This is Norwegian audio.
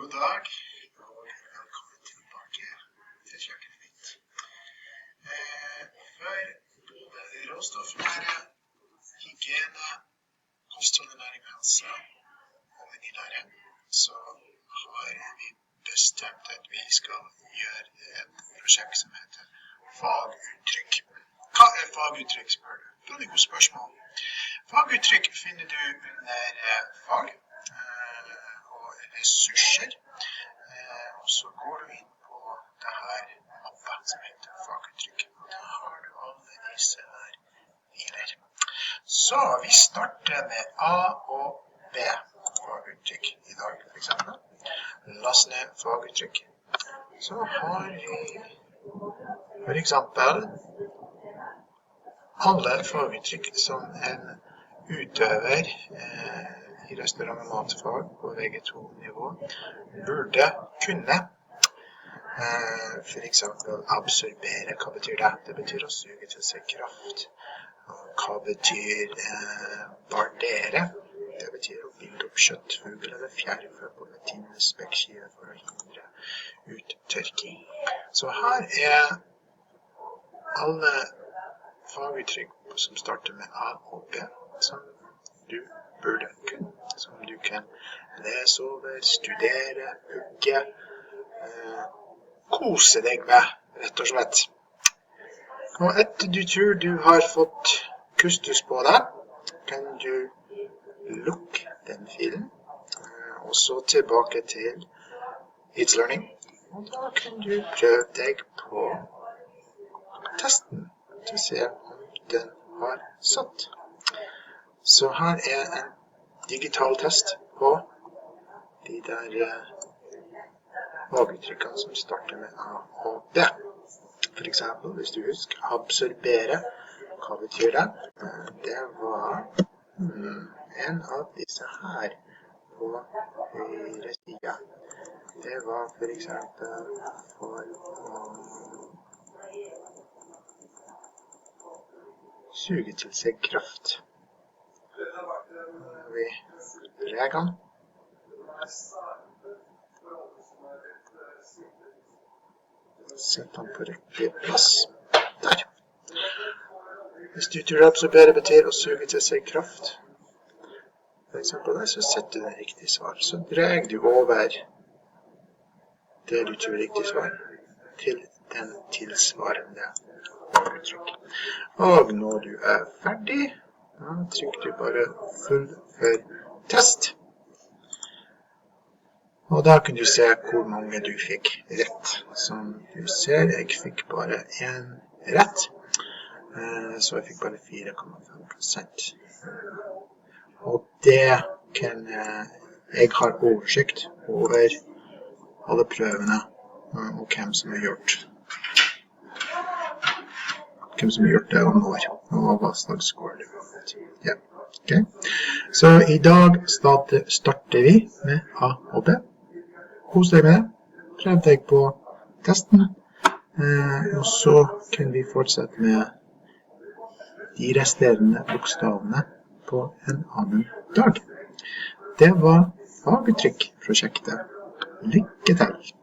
God dag, og velkommen tilbake til kjøkkenet mitt. For både råstofflære, hygiene, kosthold, næring og helse og menylære, så har vi bestemt at vi skal gjøre et prosjekt som heter Faguttrykk. Hva faguttrykk, spør du? Veldig godt spørsmål. Faguttrykk finner du under fag og ressurser, og så går du inn på det her mappet som heter Faguttrykk, og da har du alle disse her filer. Så vi starter med A og B faguttrykk i dag, for eksempel. Last ned faguttrykk. Så har vi for eksempel alle faguttrykk som en utøver i restaurant- og matfag på VG2-nivå burde kunne. For eksempel absorbere, hva betyr det? Det betyr å suge til seg kraft. Hva betyr bardere? Det betyr å binde opp kjøttfugl eller fjærfø på en tynne spekkskive for å hindre uttørking. Så her alle faguttrykk som starter med A og B, som du burde kunne, som du kan lese over, studere, hugge, kose deg med, rett og slett. Og etter du tror du har fått kustus på det, kan du lukke den filen, og så tilbake til It's Learning, og da kan du prøve deg på testen til å se om den har satt. Så her en digital test på de der faguttrykkene som starter med A og B. For eksempel, hvis du husker, absorbere, hva betyr det? Det var en av disse her på høyre side. Det var for eksempel for å suge til seg kraft. Vi reger. Sett den på riktig plass. Der. Hvis du tror absorbere betyr å suge til seg kraft, for eksempel der, så setter du den riktige svar. Så drar du over det du tror riktig svar til den tilsvarende faguttrykk. Og når du ferdig, da trykker du bare fullfør test. Og da kan du se hvor mange du fikk rett. Som du ser, jeg fikk bare en rett. Så jeg fikk bare 4,5%. Og det kan jeg har oversikt over alle prøvene og hvem som har gjort det og når, og hva slags score det var. Ja, ok. Så i dag starter vi med A og B. Kos deg med det. Prøv deg på testen. Og så kan vi fortsette med de resterende bokstavene på en annen dag. Det var faguttrykk-prosjektet. Lykke til!